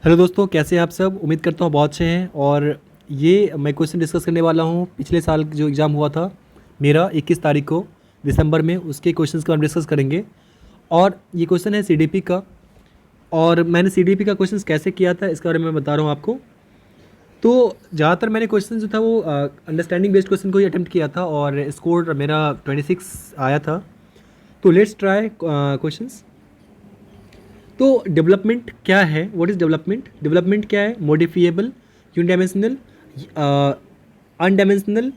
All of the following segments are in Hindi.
हेलो दोस्तों, कैसे हैं आप सब। उम्मीद करता हूँ बहुत अच्छे हैं। और ये मैं क्वेश्चन डिस्कस करने वाला हूँ पिछले साल जो एग्ज़ाम हुआ था मेरा 21 तारीख को दिसंबर में, उसके क्वेश्चंस को हम डिस्कस करेंगे। और ये क्वेश्चन है सीडीपी का। और मैंने सीडीपी का क्वेश्चंस कैसे किया था इसके बारे में मैं बता रहा हूँ आपको। तो ज़्यादातर मैंने क्वेश्चन जो था वो अंडरस्टैंडिंग बेस्ड क्वेश्चन को ही अटेम्प्ट किया था और स्कोर मेरा 26 आया था। तो लेट्स ट्राई क्वेश्चंस। तो डेवलपमेंट क्या है, व्हाट इज़ डेवलपमेंट। डेवलपमेंट क्या है, मॉडिफिएबल, यूनिडायमेंशनल, अनडायमेंशनल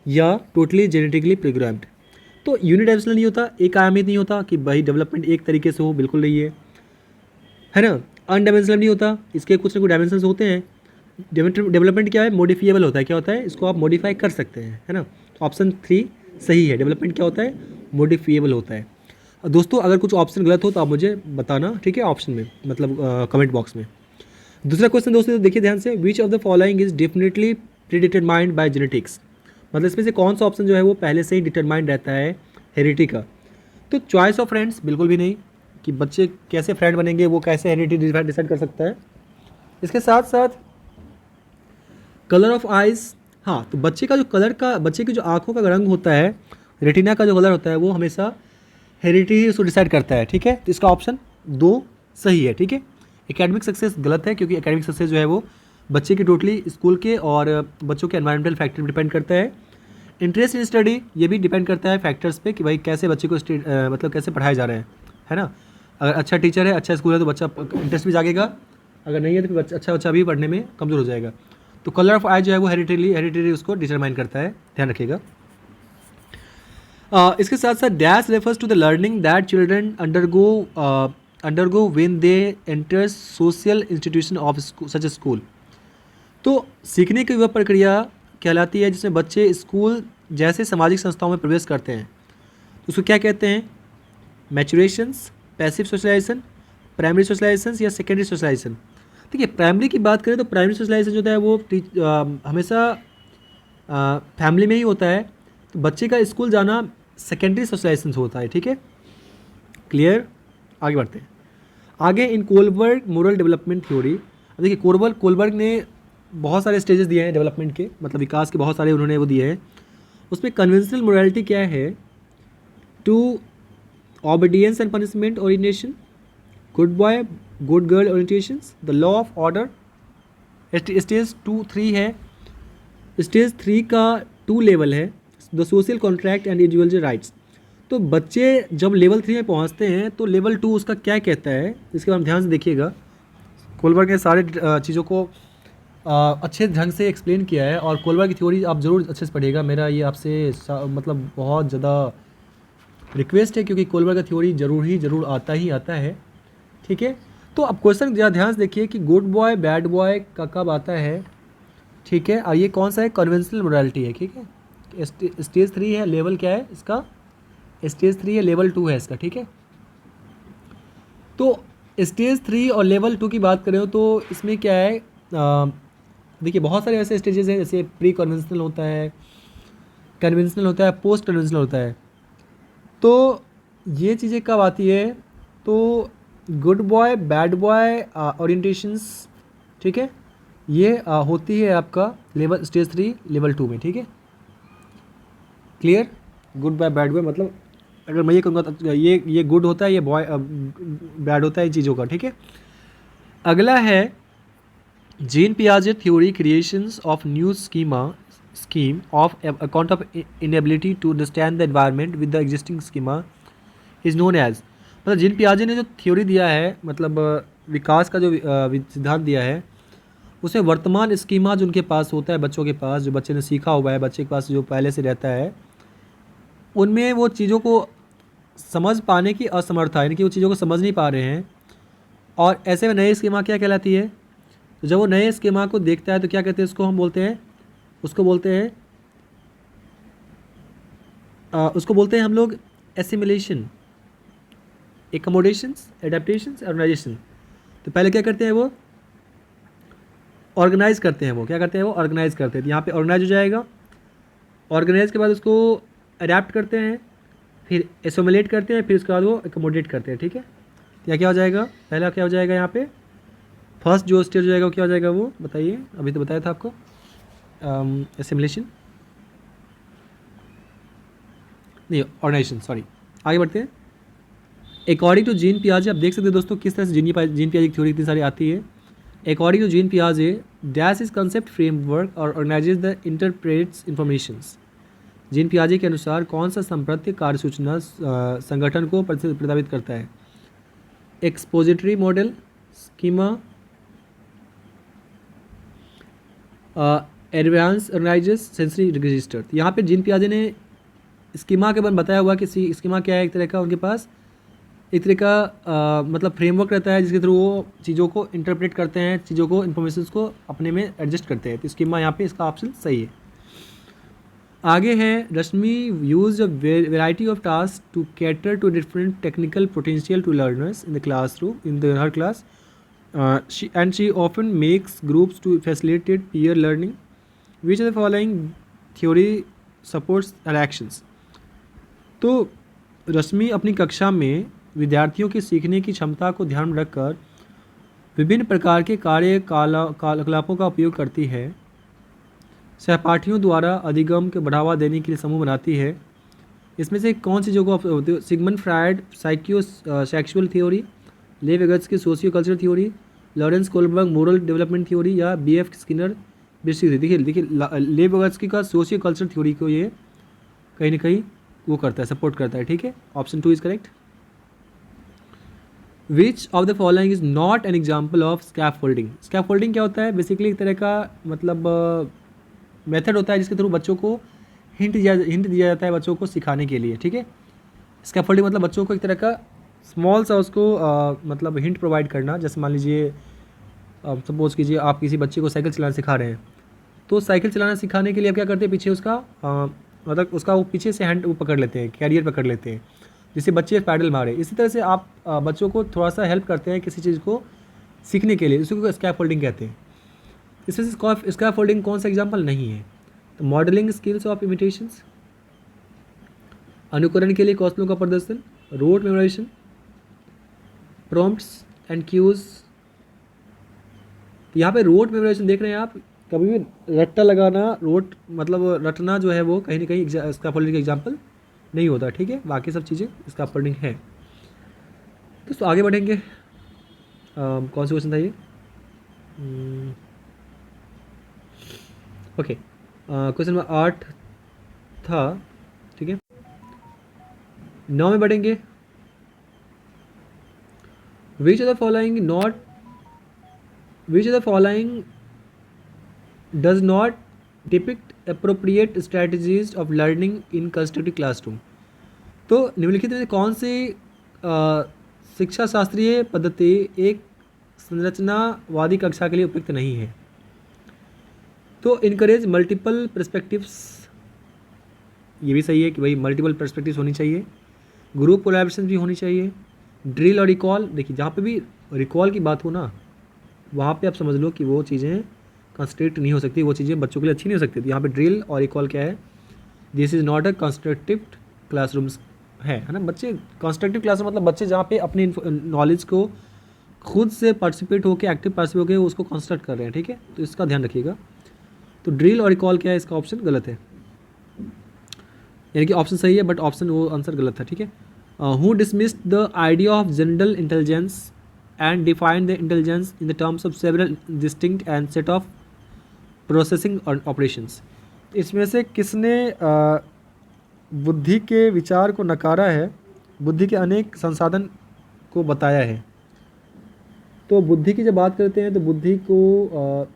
या टोटली जेनेटिकली प्रोग्राम्ड। तो यूनिडायमेंशनल नहीं होता, एक आयामित नहीं होता कि भाई डेवलपमेंट एक तरीके से हो, बिल्कुल नहीं है ना। अनडायमेंशनल नहीं होता, इसके कुछ ना कुछ डायमेंशंस होते हैं। डेवलपमेंट क्या है, मॉडिफिएबल होता है। क्या होता है, इसको आप मॉडिफाई कर सकते हैं, है ना। ऑप्शन 3 सही है। डेवलपमेंट क्या होता है, मॉडिफिएबल होता है। दोस्तों अगर कुछ ऑप्शन गलत हो तो आप मुझे बताना, ठीक है, ऑप्शन में मतलब कमेंट बॉक्स में। दूसरा क्वेश्चन दोस्तों देखिए ध्यान से, which of the following is definitely predetermined by genetics. मतलब इसमें से कौन सा ऑप्शन जो है वो पहले से ही डिटरमाइंड रहता है हेरिडिटी का। तो चॉइस ऑफ फ्रेंड्स बिल्कुल भी नहीं, कि बच्चे कैसे फ्रेंड बनेंगे वो कैसे हेरिडिटी डिसाइड कर सकता है। इसके साथ साथ कलर ऑफ आइज़, हाँ, तो बच्चे का जो कलर का, बच्चे की जो आँखों का रंग होता है, रेटिना का जो कलर होता है वो हमेशा हेरिडिटी ही उसको डिसाइड करता है, ठीक है। तो इसका ऑप्शन 2 सही है, ठीक है। एकेडमिक सक्सेस गलत है, क्योंकि एकेडमिक सक्सेस जो है वो बच्चे की टोटली स्कूल के और बच्चों के एनवायरमेंटल फैक्टर डिपेंड करता है। इंटरेस्ट इन स्टडी ये भी डिपेंड करता है फैक्टर्स पे, कि भाई कैसे बच्चे को मतलब कैसे पढ़ाए जा रहे हैं, है ना। अगर अच्छा टीचर है, अच्छा स्कूल है तो बच्चा इंटरेस्ट भी जागेगा। अगर नहीं है तो फिर बच्चा भी पढ़ने में कमज़ोर हो जाएगा। तो कलर ऑफ आई जो है वो हेरिटेरी उसको डिटरमाइन करता है, ध्यान रखिएगा। इसके साथ साथ dash refers to the learning that children undergo when they enter social institution of such school. तो सीखने की वह प्रक्रिया कहलाती है जिसमें बच्चे स्कूल जैसे सामाजिक संस्थाओं में प्रवेश करते हैं। तो उसको क्या कहते हैं, मैचुरेशंस, पैसिव सोशलाइजेशन, प्राइमरी सोशलाइजेशन या सेकेंडरी सोशलाइजेशन। देखिए प्राइमरी की बात करें तो प्राइमरी सोशलाइजेशन जो होता है वो हमेशा फैमिली में ही होता है। तो बच्चे का स्कूल जाना सेकेंडरी सोशलाइजेशन होता है, ठीक है, क्लियर। आगे बढ़ते हैं। आगे इन कोलबर्ग मोरल डेवलपमेंट थ्योरी। देखिए कोलबर्ग ने बहुत सारे स्टेजेस दिए हैं डेवलपमेंट के, मतलब विकास के बहुत सारे उन्होंने वो दिए हैं। उसमें कन्वेंशनल मोरालिटी क्या है, to obedience and punishment orientation, good boy good girl orientations, the law of order. Stage 2-3 है। स्टेज 3 का 2 लेवल है, the social contract and individual rights. तो बच्चे जब लेवल 3 में पहुंचते हैं तो लेवल 2 उसका क्या कहता है, इसके बारे में ध्यान से देखिएगा। कोलबर्ग ने सारे चीज़ों को अच्छे ढंग से एक्सप्लेन किया है। और कोलबर्ग की थ्योरी आप ज़रूर अच्छे से पढ़िएगा, मेरा ये आपसे मतलब बहुत ज़्यादा रिक्वेस्ट है, क्योंकि कोलबर्ग का थ्योरी ज़रूर आता है, ठीक है। तो अब क्वेश्चन ज़रा ध्यान से देखिए कि गुड बॉय बैड बॉय का कब आता है, ठीक है। और ये कौन सा है, कन्वेंशनल मोरालिटी है, ठीक है। स्टेज 3 है, लेवल क्या है इसका, स्टेज 3 है, लेवल 2 है इसका, ठीक है। तो स्टेज 3 और लेवल 2 की बात करें तो इसमें क्या है, देखिए बहुत सारे ऐसे स्टेजेस हैं, जैसे प्री कन्वेंशनल होता है, कन्वेंशनल होता है, पोस्ट कन्वेंशनल होता है। तो ये चीज़ें कब आती है, तो good boy bad boy orientations, ठीक है, ये होती है आपका लेवल स्टेज 3 लेवल 2 में, ठीक है, clear. Good by bad boy मतलब अगर मैं ये कहूँगा तो ये गुड होता है, ये बॉय बैड होता है, ये चीज़ों का, ठीक है। अगला है जीन पियाजे theory creations of new scheme of account of inability to understand the environment with the existing schema is known as. मतलब जीन पियाजे ने जो थ्योरी दिया है, मतलब विकास का जो सिद्धांत दिया है, उसे वर्तमान स्कीमा जो उनके पास होता है, बच्चों के पास जो बच्चे ने सीखा हुआ है, बच्चे के पास जो पहले से रहता है, उनमें वो चीज़ों को समझ पाने की असमर्थता, यानी कि वो चीज़ों को समझ नहीं पा रहे हैं। और ऐसे में नई स्कीमा क्या कहलाती है, तो जब वो नए स्कीमा को देखता है तो क्या कहते हैं, उसको बोलते हैं हम लोग एसिमिलेशन, एकमोडेशंस, एडेप्टेशंस, ऑर्गेनाइजेशन। तो पहले क्या करते हैं, वो ऑर्गेनाइज करते हैं, वो ऑर्गेनाइज करते हैं। तो यहाँ पे ऑर्गेनाइज हो जाएगा, ऑर्गेनाइज के बाद उसको अडेप्ट करते हैं, फिर एसोमिलेट करते हैं, फिर उसके बाद वो एकमोडेट करते हैं, ठीक है। तो यहाँ क्या हो जाएगा, पहला क्या हो जाएगा यहाँ पे फर्स्ट जो स्टेज हो जाएगा वो क्या हो जाएगा, वो बताइए, अभी तो बताया था आपको, एसिमिलेशन नहीं, ऑर्गेनाइजेशन, सॉरी। आगे बढ़ते हैं। अकॉर्डिंग टू जीन पियाजे, आप देख सकते हैं दोस्तों किस तरह से जीन पियाजे की थ्योरी इतनी सारी आती है। अकॉर्डिंग टू जीन पियाजे, डैश इज कंसेप्ट फ्रेमवर्क और organizes the interprets informations. Jean पियाजे के अनुसार कौन सा संप्रत्य कार्य सूचना संगठन को प्रभावित करता है? Expository model, schema, advance organises, sensory register. यहाँ पे जीन पियाजे ने स्कीमा के बारे में बताया हुआ कि स्कीमा क्या है, एक तरह का उनके पास एक तरह का मतलब फ्रेमवर्क रहता है जिसके थ्रू वो चीज़ों को इंटरप्रेट करते हैं, चीज़ों को इन्फॉर्मेशन को अपने में एडजस्ट करते हैं। तो स्कीमा यहाँ पे इसका ऑप्शन सही है। आगे है, Rashmi use a variety of task to cater to different technical potential to learners in the classroom in the her class and she often makes groups to facilitate peer learning. Which are the following theory supports her actions. तो रश्मि अपनी कक्षा में विद्यार्थियों की सीखने की क्षमता को ध्यान में रखकर विभिन्न प्रकार के कार्यकलापों का उपयोग करती है। सहपाठियों द्वारा अधिगम के बढ़ावा देने के लिए समूह बनाती है। इसमें से कौन सी जगह, सिगमंड फ्रायड सेक्सुअल थ्योरी, लेव एगर्स की socio cultural theory, Lawrence Kohlberg moral development theory, या BF स्किनर बेसिक। देखिए लेव एगर्स की का सोशियो कल्चरल थ्योरी को ये कहीं ना कहीं वो करता है, सपोर्ट करता है। ठीक है, option 2 is correct. Which of the following is not an example of scaffolding. Scaffolding क्या होता है? बेसिकली एक तरह का मतलब मेथड होता है जिसके थ्रू बच्चों को हिंट दिया जाता है बच्चों को सिखाने के लिए। ठीक है, स्कैफोल्डिंग मतलब बच्चों को एक तरह का स्मॉल सा उसको मतलब हिंट प्रोवाइड करना। जैसे मान लीजिए सपोज कीजिए आप किसी बच्चे को साइकिल चलाना सिखा रहे हैं, तो साइकिल चलाना सिखाने के लिए आप क्या करते हैं, पीछे उसका मतलब उसका वो पीछे से हैंड वो पकड़ लेते हैं, कैरियर पकड़ लेते हैं, जिससे बच्चे पैडल मारे। इसी तरह से आप बच्चों को थोड़ा सा हेल्प करते हैं किसी चीज़ को सीखने के लिए, इसको स्कैफोल्डिंग कहते हैं। इसमें से स्कैफोल्डिंग कौन सा एग्जाम्पल नहीं है? तो मॉडलिंग स्किल्स ऑफ इमिटेशंस, अनुकरण के लिए कौशलों का प्रदर्शन, rote memorization, prompts and cues. यहाँ पे रोट मेमोराइजेशन देख रहे हैं आप, कभी भी रट्टा लगाना, रोट मतलब रटना जो है वो कहीं ना कहीं स्कैफोल्डिंग का एग्जाम्पल नहीं होता। ठीक है, बाकी सब चीज़ें स्कैफोल्डिंग है। तो आगे बढ़ेंगे। कौन सा क्वेश्चन था ये? ओके, क्वेश्चन नंबर 8 था। ठीक है, 9 में बढ़ेंगे। विच of the following does not depict appropriate strategies of learning in constructive classroom. तो निम्नलिखित में से कौन सी शिक्षा शास्त्रीय पद्धति एक संरचनावादी कक्षा के लिए उपयुक्त नहीं है? तो इनकरेज मल्टीपल पर्सपेक्टिव्स, ये भी सही है कि भाई मल्टीपल पर्सपेक्टिव्स होनी चाहिए। ग्रुप कोलैबोरेशन भी होनी चाहिए। ड्रिल और रिकॉल, देखिए जहाँ पे भी रिकॉल की बात हो ना, वहाँ पे आप समझ लो कि वो चीज़ें कंस्ट्रक्ट नहीं हो सकती, वो चीज़ें बच्चों के लिए अच्छी नहीं हो सकती। तो यहाँ पे ड्रिल और रिकॉल क्या है? This is not a constructive classrooms है ना। बच्चे कंस्ट्रक्टिव क्लासरूम मतलब बच्चे जहाँ पे अपनी नॉलेज को खुद से पार्टिसिपेट होकर, एक्टिव पार्टिसिपेट होकर उसको कंस्ट्रक्ट कर रहे हैं। ठीक है, तो इसका ध्यान रखिएगा। तो ड्रिल और रिकॉल क्या है? इसका ऑप्शन गलत है, यानी कि ऑप्शन सही है बट ऑप्शन वो आंसर गलत था। ठीक है, who dismissed the idea of general intelligence and defined the intelligence in the terms of several distinct and set of processing operations. इसमें से किसने बुद्धि के विचार को नकारा है, बुद्धि के अनेक संसाधन को बताया है? तो बुद्धि की जब बात करते हैं तो बुद्धि को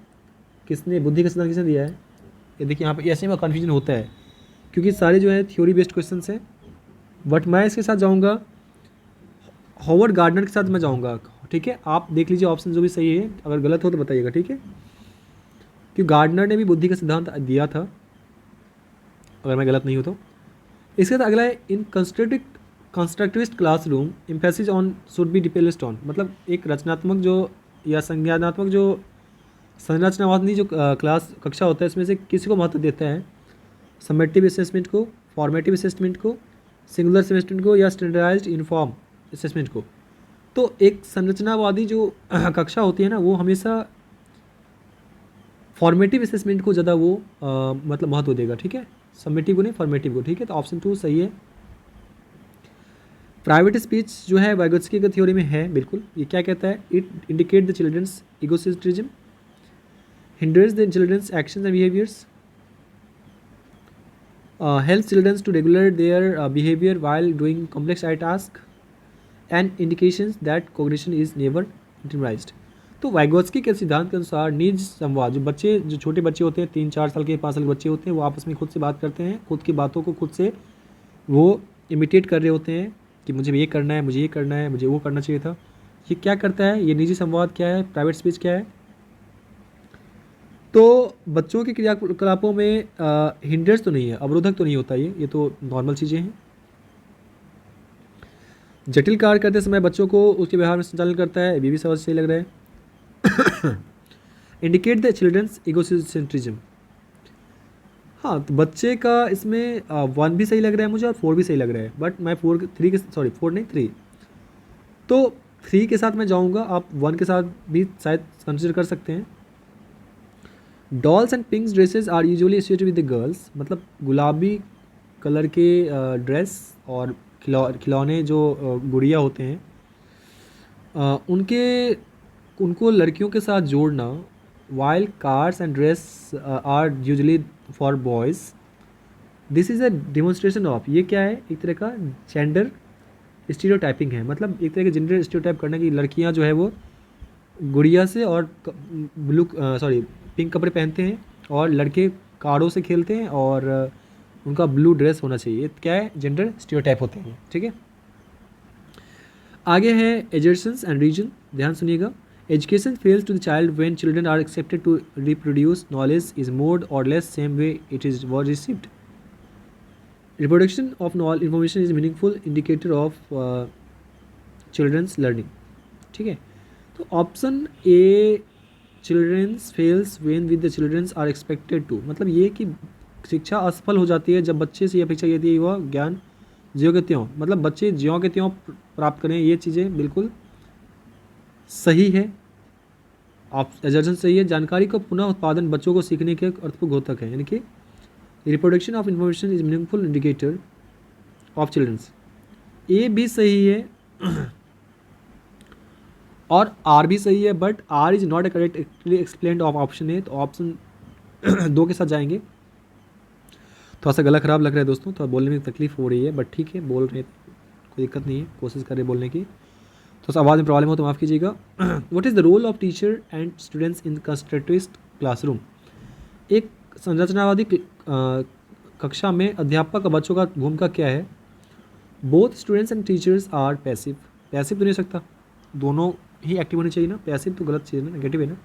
बुद्धि का सिद्धांत किसने दिया है? ये देखिए यहाँ पे ऐसे में कन्फ्यूजन होता है क्योंकि सारे जो है थ्योरी बेस्ड क्वेश्चन हैं। बट मैं इसके साथ जाऊँगा, हॉवर्ड गार्डनर के साथ मैं जाऊँगा। ठीक है, आप देख लीजिए ऑप्शन जो भी सही है, अगर गलत हो तो बताइएगा। ठीक है, क्योंकि गार्डनर ने भी बुद्धि का सिद्धांत दिया था, अगर मैं गलत नहीं हूँ तो। इसके साथ अगला है, in constructivist classroom emphasis on should be dependent on, मतलब एक रचनात्मक जो या संज्ञानात्मक जो संरचनावादी जो कक्षा होता है इसमें से किसी को महत्व देता है? समेटिव असेसमेंट को, फॉर्मेटिव असेसमेंट को, सिंगुलर असेसमेंट को, या स्टैंडर्डाइज्ड यूनिफॉर्म असेसमेंट को? तो एक संरचनावादी जो कक्षा होती है ना, वो हमेशा फॉर्मेटिव असेसमेंट को ज़्यादा वो मतलब महत्व देगा, ठीक है, समेटिव को नहीं, फॉर्मेटिव को, ठीक है। तो ऑप्शन 2 सही है। प्राइवेट स्पीच जो है वाइगोत्स्की के थ्योरी में है, बिल्कुल। ये क्या कहता है? It indicate the children's egocentrism, hinders the children's actions and behaviours, helps children to regulate their behavior while doing complex eye task and indications that cognition is never internalized। तो वाइगोत्स्की के सिद्धांत के अनुसार निज संवाद, जो बच्चे, जो छोटे बच्चे होते हैं, 3-4 साल के, 5 साल के बच्चे होते हैं, वो आपस में खुद से बात करते हैं, खुद की बातों को खुद से वो इमिटेट कर रहे होते हैं कि मुझे ये करना है, मुझे ये करना है, मुझे वो करना चाहिए था। ये क्या करता है? ये निजी संवाद क्या है? प्राइवेट स्पीच क्या है? तो बच्चों के क्रियाकलापों में हिंडर्स तो नहीं है, अवरोधक तो नहीं होता, ये तो नॉर्मल चीज़ें हैं। जटिल कार्य करते समय बच्चों को उसके व्यवहार में संचालन करता है, ये भी समझ सही लग रहा है। इंडिकेट द चिल्ड्रंस इगोसेंट्रिज्म, हाँ, तो बच्चे का इसमें 1 भी सही लग रहा है मुझे और 4 भी सही लग रहा है, बट मैं 4 नहीं 3, तो 3 के साथ मैं जाऊँगा, आप 1 के साथ भी शायद कंसिडर कर सकते हैं। Dolls and pinks dresses are usually associated with the girls, मतलब गुलाबी कलर के ड्रेस और खिलौने जो गुड़िया होते हैं, उनको लड़कियों के साथ जोड़ना। While cars and dress are usually for boys, this is a demonstration of, ये क्या है? एक तरह का जेंडर स्टीरियोटाइपिंग है, मतलब एक तरह के जेंडर स्टीरियोटाइप करना कि लड़कियां जो है वो गुड़िया से और पिंक कपड़े पहनते हैं और लड़के कारों से खेलते हैं और उनका ब्लू ड्रेस होना चाहिए। ये क्या है? जेंडर स्टीरियोटाइप होते हैं, ठीक है। आगे है एजर्शंस एंड रीजन, ध्यान सुनिएगा। Education fails to the child when children are accepted to reproduce knowledge is more or less same way it is was received. Reproduction of information is meaningful indicator of children's learning, ठीक है। तो option A children's fails when with the children's are expected to, मतलब ये कि शिक्षा असफल हो जाती है जब बच्चे से ये अपेक्षा की जाती है वह ज्ञान ज्यों के त्यों, मतलब बच्चे ज्यों के त्यों प्राप्त करें। ये चीज़ें बिल्कुल सही है, आप एजर्शन सही है। जानकारी का पुनः उत्पादन बच्चों को सीखने के अर्थपूर्वक है, यानी कि reproduction of information is meaningful indicator of children's, A भी सही है और आर भी सही है, but R is not A correctly explained of option A, तो ऑप्शन 2 के साथ जाएंगे। थोड़ा सा गला ख़राब लग रहा है दोस्तों, थोड़ा बोलने में तकलीफ हो रही है, बट ठीक है, बोल रहे कोई दिक्कत नहीं है, कोशिश कर रहे बोलने की। थोड़ा सा आवाज़ में प्रॉब्लम हो तो माफ़ कीजिएगा। What is the role of teacher and students in constructivist classroom, एक संरचनावादी कक्षा में अध्यापक और बच्चों का भूमिका क्या है? Both students and teachers are passive, passive तो नहीं हो सकता, दोनों ही एक्टिव होनी चाहिए ना, पैसिव तो गलत चीज़ है ना, नेगेटिव है ना।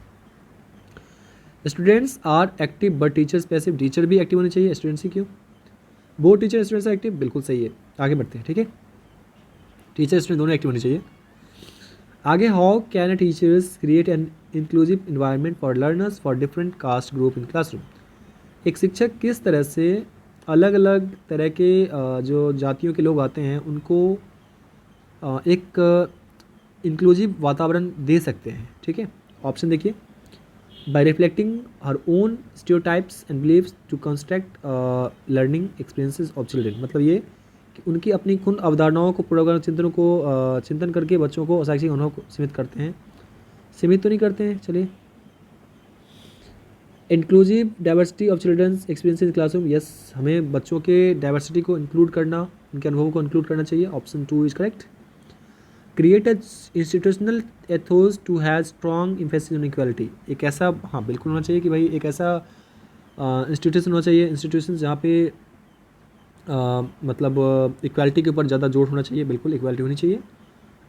Students are active but teachers passive, teacher भी एक्टिव होने चाहिए, स्टूडेंट्स ही क्यों? बोथ टीचर स्टूडेंट्स एक्टिव, बिल्कुल सही है। आगे बढ़ते हैं, ठीक है, टीचर स्टूडेंट दोनों एक्टिव होने चाहिए। आगे, how can a teachers create an inclusive environment for learners for different caste group in classroom, एक शिक्षक किस तरह से अलग अलग तरह के जो जातियों के लोग आते हैं उनको एक इंक्लूसिव वातावरण दे सकते हैं, ठीक है। ऑप्शन देखिए, by reflecting her own stereotypes and believes to construct learning experiences of children, मतलब ये कि उनकी अपनी खुद अवधारणाओं को पूर्वाग्रह चिंतनों को चिंतन करके बच्चों को शैक्षिक अनुभव को सीमित करते हैं, सीमित तो नहीं करते हैं, चलिए। Inclusive diversity of children's experience in classroom, yes, हमें बच्चों के डाइवर्सिटी को इंक्लूड करना, उनके अनुभवों को इंक्लूड करना चाहिए, option 2 is correct. Create a institutional ethos to have strong emphasis on equality, एक ऐसा, हाँ बिल्कुल होना चाहिए कि भाई एक ऐसा इंस्टीट्यूशन होना चाहिए, इंस्टीट्यूशन जहाँ पे मतलब इक्वालिटी के ऊपर ज़्यादा जोर होना चाहिए, बिल्कुल इक्वालिटी होनी चाहिए।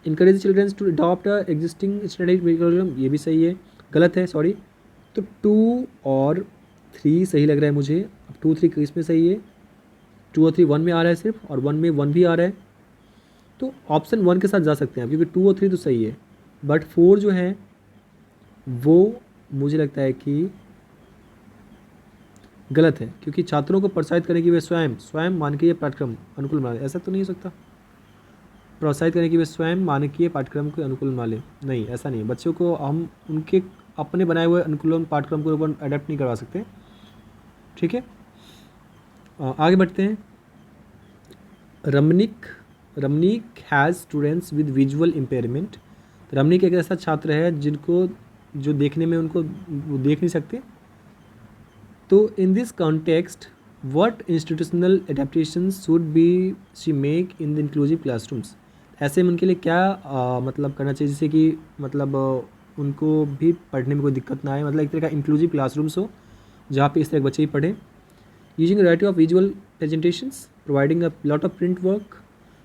Encourage children's to adopt existing standard curriculum, ये भी सही है, गलत है सॉरी। तो 2 और 3 सही लग रहा है मुझे, अब 2 3 किस में सही है? 2 और 3 1 में आ रहा है सिर्फ, और 1 में 1 भी आ रहा है, तो ऑप्शन 1 के साथ जा सकते हैं क्योंकि 2 और 3 तो सही है, बट 4 जो है वो मुझे लगता है कि गलत है, क्योंकि छात्रों को प्रोत्साहित करें कि वे स्वयं मान के ये पाठ्यक्रम अनुकूल बना, ऐसा तो नहीं हो सकता। प्रोत्साहित करें कि वे स्वयं मानकीय पाठ्यक्रम के अनुकूलन वाले, नहीं ऐसा नहीं है। बच्चों को हम उनके अपने बनाए हुए अनुकूलन पाठ्यक्रम के ऊपर अडेप्ट नहीं करवा सकते, ठीक है। आगे बढ़ते हैं। Ramnik has students with visual impairment. Ramnik एक ऐसा छात्र है जिनको जो देखने में उनको वो देख नहीं सकते। तो in this context what institutional adaptations should be she make in the inclusive classrooms. ऐसे में उनके लिए क्या मतलब करना चाहिए, जिससे कि मतलब उनको भी पढ़ने में कोई दिक्कत ना आए, मतलब एक तरह का इंक्लूसिव क्लासरूम्स हो जहाँ पे इस तरह के बच्चे ही पढ़ें। Using variety of visual presentations, providing a lot of print work,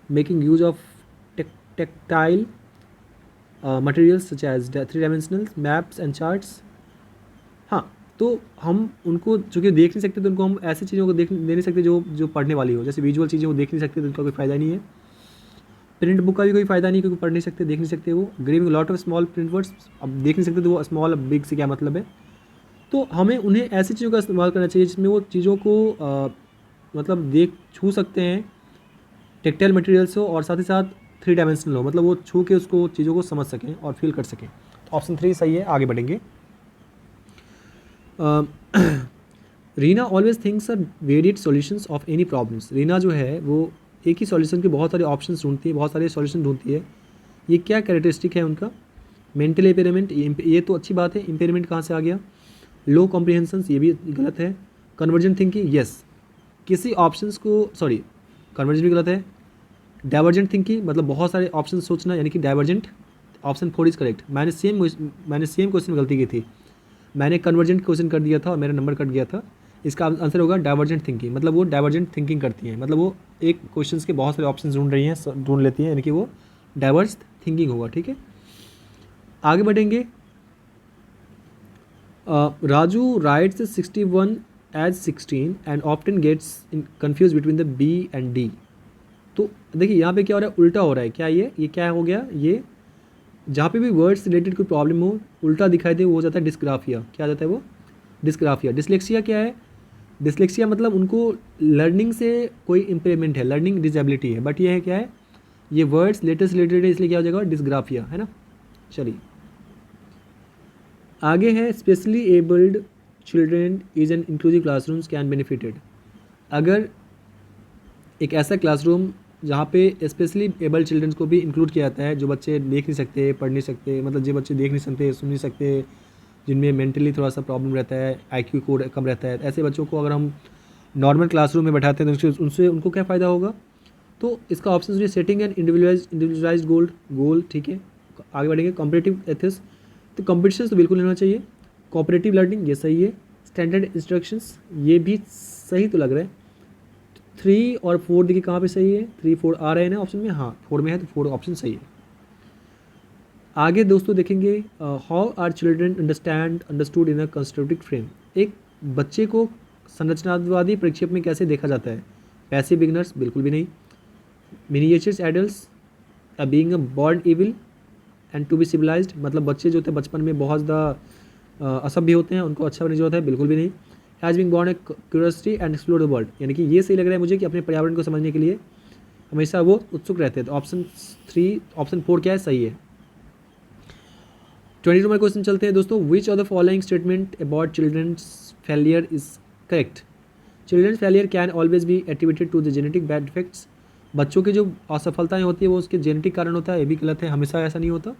making use of tactile materials such as 3 dimensional maps and charts। हाँ, तो हम उनको चूँकि देख नहीं सकते तो उनको हम ऐसी चीज़ों को दे नहीं सकते जो पढ़ने वाली हो, जैसे विजुअल चीज़ें वो देख नहीं सकते तो उनका कोई फ़ायदा नहीं है। प्रिंट बुक का भी कोई फ़ायदा नहीं, क्योंकि पढ़ नहीं सकते, देख नहीं सकते वो। Giving lot of small print words, अब देख नहीं सकते तो वो स्मॉल अब बिग से क्या मतलब है। तो हमें उन्हें ऐसी चीज़ों का इस्तेमाल करना चाहिए जिसमें वो चीज़ों को मतलब छू सकते हैं, टेक्टाइल मटेरियल्स हो और साथ ही साथ 3 डायमेंशनल हो, मतलब वो छू के उसको चीज़ों को समझ सकें और फील कर सकें। तो ऑप्शन 3 सही है। आगे बढ़ेंगे। Reena always thinks a varied solutions of any problems. Reena जो है वो एक ही सॉल्यूशन के बहुत सारे ऑप्शंस ढूंढती है, बहुत सारे सॉल्यूशन ढूंढती है। ये क्या कैरेक्टरिस्टिक है उनका? मेंटल इम्पेयरमेंट, ये तो अच्छी बात है। इम्पेयरमेंट कहाँ से आ गया? लो कॉम्प्रिहेंशंस, ये भी गलत है। कन्वर्जेंट थिंकिंग, यस, किसी ऑप्शंस को सॉरी कन्वर्जेंट भी गलत है। डाइवर्जेंट थिंकिंग मतलब बहुत सारे ऑप्शन सोचना, यानी कि डाइवर्जेंट। Option 4 is correct. मैंने सेम क्वेश्चन में गलती की थी, मैंने कन्वर्जेंट क्वेश्चन कर दिया था और मेरा नंबर कट गया था। इसका आंसर होगा डाइवर्जेंट थिंकिंग, मतलब वो डाइवर्जेंट थिंकिंग करती हैं, मतलब वो एक क्वेश्चन के बहुत सारे ऑप्शन ढूंढ लेती हैं, यानी कि वो डाइवर्स थिंकिंग होगा, ठीक है। आगे बढ़ेंगे। Raju writes 61 as 16 and often gets confuse between the B and D. तो देखिए यहाँ पे क्या हो रहा है, उल्टा हो रहा है। क्या ये क्या हो गया? ये जहाँ पे भी वर्ड्स रिलेटेड कोई प्रॉब्लम हो, उल्टा दिखाई दे, वो हो जाता है डिस्ग्राफिया। क्या आ जाता है वो? डिस्ग्राफिया। डिसलेक्सिया क्या है? डिसलेक्सिया मतलब उनको लर्निंग से कोई इम्पेयरमेंट है, लर्निंग डिसेबिलिटी है, बट ये है क्या है, ये वर्ड्स लेटेस्ट रिलेटेड है, इसलिए क्या हो जाएगा? डिस्ग्राफिया, है ना। चलिए आगे है। Specially abled children is an inclusive classrooms can benefited. अगर एक ऐसा क्लासरूम जहाँ पे स्पेशली एबल्ड चिल्ड्रंस को भी इंक्लूड किया जाता है, जो बच्चे देख नहीं सकते, पढ़ नहीं सकते, मतलब जो बच्चे देख नहीं सकते, सुन नहीं सकते, जिनमें मेंटली थोड़ा सा प्रॉब्लम रहता है, IQ कोड कम रहता है, ऐसे बच्चों को अगर हम नॉर्मल क्लासरूम में बैठाते हैं तो उनसे उनको क्या फ़ायदा होगा? तो इसका ऑप्शन है सेटिंग एंड इंडिविजुअलाइज्ड गोल, ठीक है। आगे बढ़ेंगे। कॉम्पिटिटिव एथिक्स, तो कॉम्पिटिशन तो बिल्कुल नहीं होना चाहिए। कोऑपरेटिव लर्निंग, ये सही है। स्टैंडर्ड इंस्ट्रक्शंस, ये भी सही तो लग रहा है। 3 और 4 देखिए कहाँ पे सही है, 3 4 आ रहे हैं ना ऑप्शन में, हाँ 4 में है, तो 4 ऑप्शन सही है। आगे दोस्तों देखेंगे। How are children understood in a constructive frame. एक बच्चे को संरचनावादी प्रक्षेप में कैसे देखा जाता है? पैसिव बिगनर्स, बिल्कुल भी नहीं। Miniatures adults, being a born evil and to be civilised, मतलब बच्चे जो होते हैं बचपन में बहुत ज़्यादा असभ्य होते हैं, उनको अच्छा बनने की जरूरत है, बिल्कुल भी नहीं। Has being born a curiosity and explore the world, यानी कि ये सही लग रहा है मुझे कि अपने पर्यावरण को समझने के लिए हमेशा वो उत्सुक रहते हैं। तो ऑप्शन 4 क्या है? सही है। 22 नंबर क्वेश्चन चलते हैं दोस्तों। Which of the following statement about children's failure is correct? Children's failure can always be attributed to the genetic bad effects. बच्चों की जो असफलताएं होती है वो उसके जेनेटिक कारण होता है, ये भी गलत है, हमेशा ऐसा नहीं होता।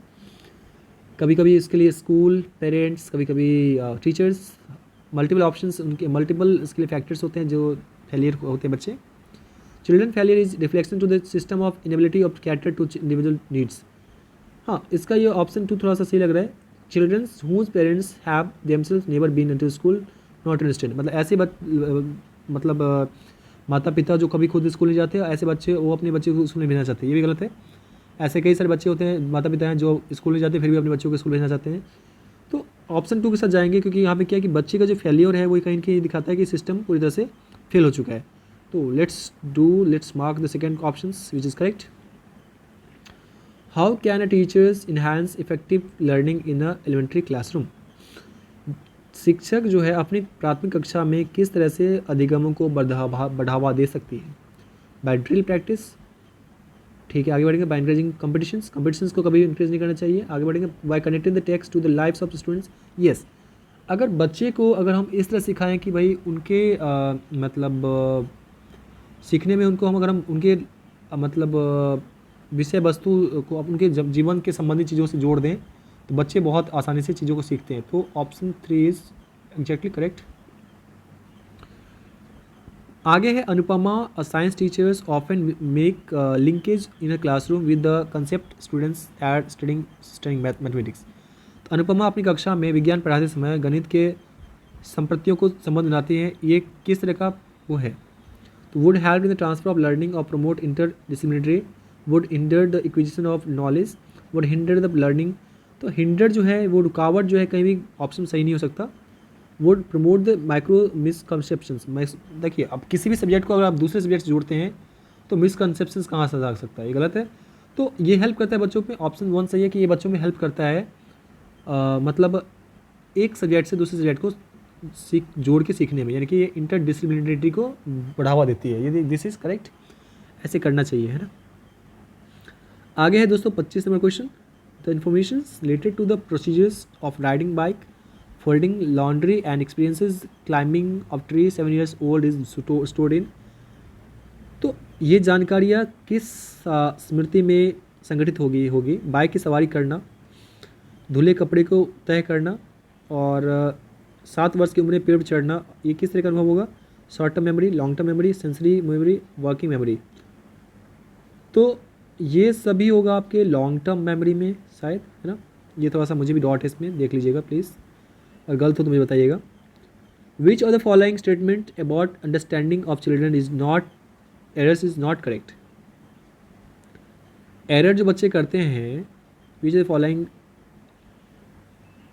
कभी कभी इसके लिए स्कूल, पेरेंट्स, कभी कभी टीचर्स, मल्टीपल ऑप्शंस, उनके मल्टीपल इसके लिए फैक्टर्स होते हैं जो फेलियर होते हैं बच्चे। Children failure is reflection to the system of inability of cater to individual needs. हाँ, इसका ये ऑप्शन 2 थोड़ा सा सही लग रहा है। Children's whose parents have themselves never been into school not interested, मतलब ऐसे मतलब माता पिता जो कभी खुद स्कूल नहीं जाते, ऐसे बच्चे वो अपने बच्चे को स्कूल नहीं भेजना चाहते, ये भी गलत है। ऐसे कई सारे बच्चे होते हैं, माता पिता हैं जो स्कूल नहीं जाते फिर भी अपने बच्चों को स्कूल भेजना चाहते हैं। तो ऑप्शन 2 के साथ जाएंगे, क्योंकि यहाँ पे क्या है कि बच्चे का जो फेलियर है वो कहीं कहीं दिखाता है कि सिस्टम पूरी तरह से फेल हो चुका है। तो let's mark the second option which is correct. How can a teachers enhance effective learning in a elementary classroom? शिक्षक जो है अपनी प्राथमिक कक्षा में किस तरह से अधिगमों को बढ़ावा दे सकती है? बाय ड्रिल प्रैक्टिस, ठीक है, आगे बढ़ेंगे। बाय इंकरेजिंग कंपटीशंस को कभी इंकरेज नहीं करना चाहिए। आगे बढ़ेंगे। By connecting the text to the lives of students, yes. अगर बच्चे को अगर हम इस तरह सिखाएं कि भाई उनके मतलब सीखने में उनको हम अगर हम उनके मतलब विषय वस्तु को उनके जीवन के संबंधित चीज़ों से जोड़ दें तो बच्चे बहुत आसानी से चीज़ों को सीखते हैं। तो ऑप्शन 3 इज़ एग्जैक्टली करेक्ट। आगे है Anupama, science teachers often make linkage in a classroom with the concept students at studying mathematics. तो अनुपमा अपनी कक्षा में विज्ञान पढ़ाते समय गणित के संप्रतियों को संबंध बनाती हैं। ये किस तरह का वो है? तो would help in the transfer of learning और promote interdisciplinary, would hinder the acquisition of knowledge, would hinder the learning. तो हिंडर जो है वो रुकावट जो है, कहीं भी ऑप्शन सही नहीं हो सकता। Would promote the micro misconceptions. देखिए अब किसी भी सब्जेक्ट को अगर आप दूसरे सब्जेक्ट से जोड़ते हैं तो मिसकंसेप्शंस कहाँ से आ सकता है, ये गलत है। तो ये हेल्प करता है बच्चों में, ऑप्शन 1 सही है कि ये बच्चों में हेल्प करता है मतलब एक सब्जेक्ट से दूसरे सब्जेक्ट को जोड़ के सीखने में, यानी कि ये इंटरडिसिप्लिनरिटी को बढ़ावा देती है। ये दिस इज़ करेक्ट, ऐसे करना चाहिए, है ना। आगे है दोस्तों 25 number question. The information related to the procedures of riding bike, folding laundry and experiences climbing of tree 7 years old is stored in. तो ये जानकारियाँ किस स्मृति में संगठित होगी? बाइक की सवारी करना, धुले कपड़े को तय करना और 7 वर्ष की उम्र में पेड़ पर चढ़ना। ये किस तरह का अनुभव होगा? Short term memory, long term memory, sensory memory, working memory. तो ये सभी होगा आपके लॉन्ग टर्म मेमोरी में शायद, है ना। ये थोड़ा सा मुझे भी डॉट है इसमें, देख लीजिएगा प्लीज़, और गलत हो तो मुझे बताइएगा। विच of the following statement about understanding of children is not correct? Error जो बच्चे करते हैं, विच of the following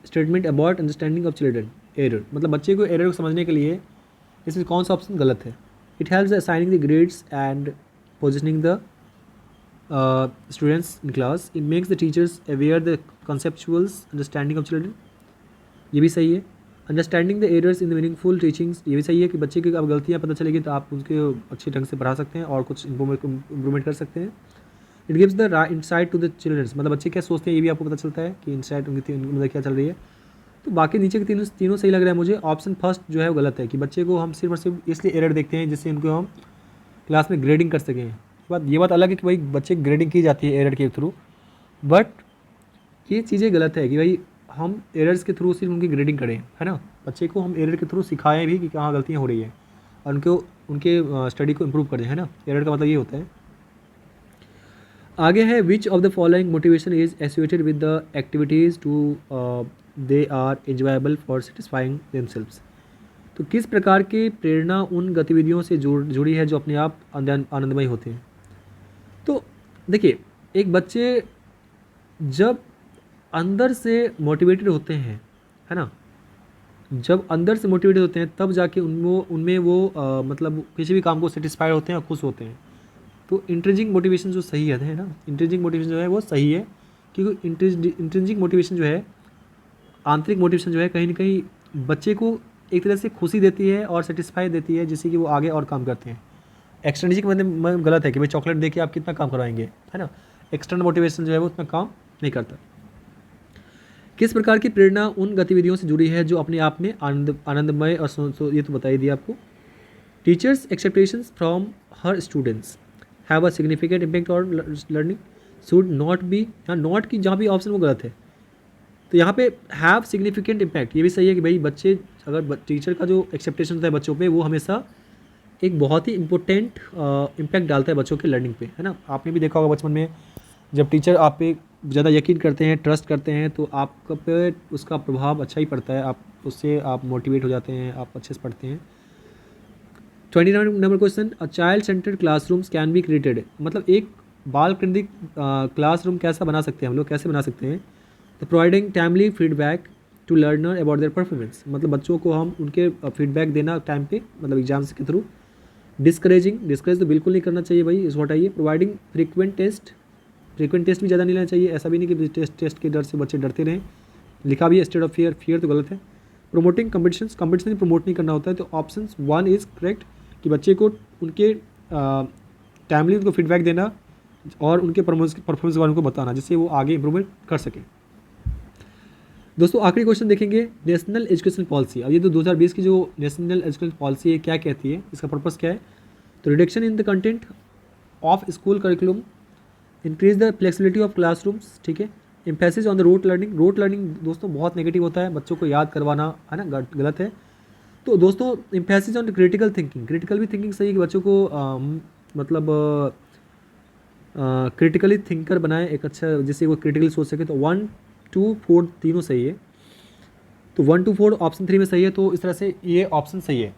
statement about understanding of children, error मतलब बच्चे को एरर को समझने के लिए इसमें कौन सा ऑप्शन गलत है? It helps assigning the grades and positioning the students in class, it makes the teachers aware the कंसेप्चुअल्स understanding of children, ये भी सही है। Understanding the errors in the meaningful teachings, ये भी सही है कि बच्चे की अब गलतियाँ पता चलेगी तो आप उसके अच्छे ढंग से पढ़ा सकते हैं और कुछ इम्प्रूवमेंट कर सकते हैं। It gives the insight to the children's, मतलब बच्चे क्या सोचते हैं ये भी आपको पता चलता है कि इंसाइट उनकी मतलब क्या चल रही है। तो बाकी नीचे के तीनों सही लग रहा है मुझे। ऑप्शन फर्स्ट जो है वो गलत है कि बच्चे को हम सिर्फ और सिर्फ इसलिए एरर देखते हैं जिससे उनको हम क्लास में ग्रेडिंग कर सकें। ये बात अलग है कि भाई बच्चे ग्रेडिंग की जाती है एरर के थ्रू, बट ये चीज़ें गलत है कि भाई हम एरर्स के थ्रू सिर्फ उनकी ग्रेडिंग करें, है ना। बच्चे को हम एरर के थ्रू सिखाएं भी कि कहाँ गलतियाँ हो रही है और उनके स्टडी को इम्प्रूव करें, है ना। एरर का मतलब ये होता है। आगे है which of the following motivation is associated with the activities to they are enjoyable for satisfying themselves. तो किस प्रकार की प्रेरणा उन गतिविधियों से जुड़ी है जो अपने आप आनंदमय होते हैं? तो देखिए एक बच्चे जब अंदर से मोटिवेटेड होते हैं, है ना, जब अंदर से मोटिवेटेड होते हैं तब जाके उनमें वो मतलब किसी भी काम को सेटिस्फाइड होते हैं और खुश होते हैं। तो इंट्रिंसिक मोटिवेशन जो सही है ना, इंट्रिंसिक मोटिवेशन जो है वो सही है, क्योंकि इंट्रिंसिक मोटिवेशन जो है, आंतरिक मोटिवेशन जो है, कहीं ना कहीं बच्चे को एक तरह से खुशी देती है और सेटिस्फाई देती है, जिससे कि वो आगे और काम करते हैं। एक्सट्रिंसिक मतलब गलत है कि भाई चॉकलेट दे के आप कितना काम करवाएंगे, है ना। एक्सटर्नल मोटिवेशन जो है वो उतना काम नहीं करता। किस प्रकार की प्रेरणा उन गतिविधियों से जुड़ी है जो अपने आप में आनंदमय और ये तो बता ही दिया आपको। Teachers expectations from her students have a significant impact on learning, should not be, यहाँ नॉट की जहाँ भी ऑप्शन वो गलत है। तो यहाँ पे हैव सिग्निफिकेंट इम्पैक्ट, ये भी सही है कि भाई बच्चे अगर टीचर का जो एक्सपेक्टेशन होता है बच्चों पे, वो हमेशा एक बहुत ही इम्पोर्टेंट इम्पैक्ट डालता है बच्चों के लर्निंग पे, है ना। आपने भी देखा होगा बचपन में जब टीचर आप पे ज़्यादा यकीन करते हैं, ट्रस्ट करते हैं, तो आप पे उसका प्रभाव अच्छा ही पड़ता है, आप उससे आप मोटिवेट हो जाते हैं, आप अच्छे से पढ़ते हैं। 29 number question, a child centred classrooms can be created, मतलब एक बाल केंद्रित क्लासरूम कैसा बना सकते हैं हम लोग, कैसे बना सकते हैं? तो providing timely feedback to learner about their performance, मतलब बच्चों को हम उनके फीडबैक देना टाइम पे, मतलब एग्जाम्स के थ्रू। डिस्करेज तो बिल्कुल नहीं करना चाहिए भाई, इस हटाइए। प्रोवाइडिंग फ्रीक्वेंट टेस्ट भी ज़्यादा नहीं लेना चाहिए, ऐसा भी नहीं कि टेस्ट के डर से बच्चे डरते रहें, लिखा भी है स्टेट ऑफ फियर तो गलत है। प्रोमोटिंग कंपटीशन प्रमोट नहीं करना होता है, तो ऑप्शन 1 इज़ करेक्ट कि बच्चे को उनके टाइमली उनको फीडबैक देना और उनके परफॉर्मेंस के बारे में उनको बताना, जिससे वो आगे इंप्रूवमेंट कर सकें। दोस्तों आखिरी क्वेश्चन देखेंगे, नेशनल एजुकेशन पॉलिसी। अब ये तो 2020 की जो नेशनल एजुकेशन पॉलिसी है क्या कहती है, इसका पर्पस क्या है। तो reduction in the content of school curriculum, increase the flexibility of classrooms, ठीक है। Emphasis on the rote learning. Rote learning दोस्तों बहुत नेगेटिव होता है, बच्चों को याद करवाना, है ना, गलत है। तो दोस्तों emphasis on critical thinking. Critical भी थिंकिंग सही है कि बच्चों को मतलब क्रिटिकली थिंकर बनाए, एक अच्छा जिससे वो क्रिटिकली सोच सके। तो 1 2 4 तीनों सही है। तो 1 2 4 ऑप्शन 3 में सही है। तो इस तरह से ये ऑप्शन सही है।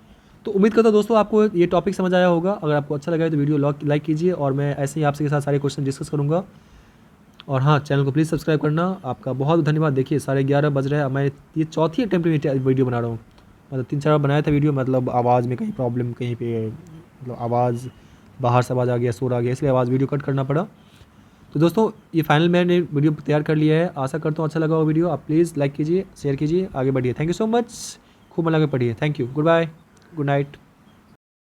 तो उम्मीद करता हूँ दोस्तों आपको ये टॉपिक समझ आया होगा। अगर आपको अच्छा लगा है तो वीडियो लाइक कीजिए, और मैं ऐसे ही आपसे के साथ सारे क्वेश्चन डिस्कस करूँगा। और हाँ, चैनल को प्लीज़ सब्सक्राइब करना। आपका बहुत धन्यवाद। देखिए 11:30 बज रहे हैं, मैं ये चौथी अटैम्प्ट में वीडियो बना रहा हूँ। मतलब 3-4 बार बनाया था वीडियो, मतलब आवाज़ में कहीं प्रॉब्लम, कहीं पे मतलब आवाज़ बाहर से आवाज़ आ गया, शोर आ गया, इसलिए आवाज़ वीडियो कट करना पड़ा। तो दोस्तों ये फाइनल मैंने वीडियो तैयार कर लिया है। आशा करता हूँ अच्छा लगा वो वीडियो। आप प्लीज़ लाइक कीजिए, शेयर कीजिए, आगे बढ़िए। Thank you so much. खूब मन लगा पढ़िए। Thank you. Goodbye, good night.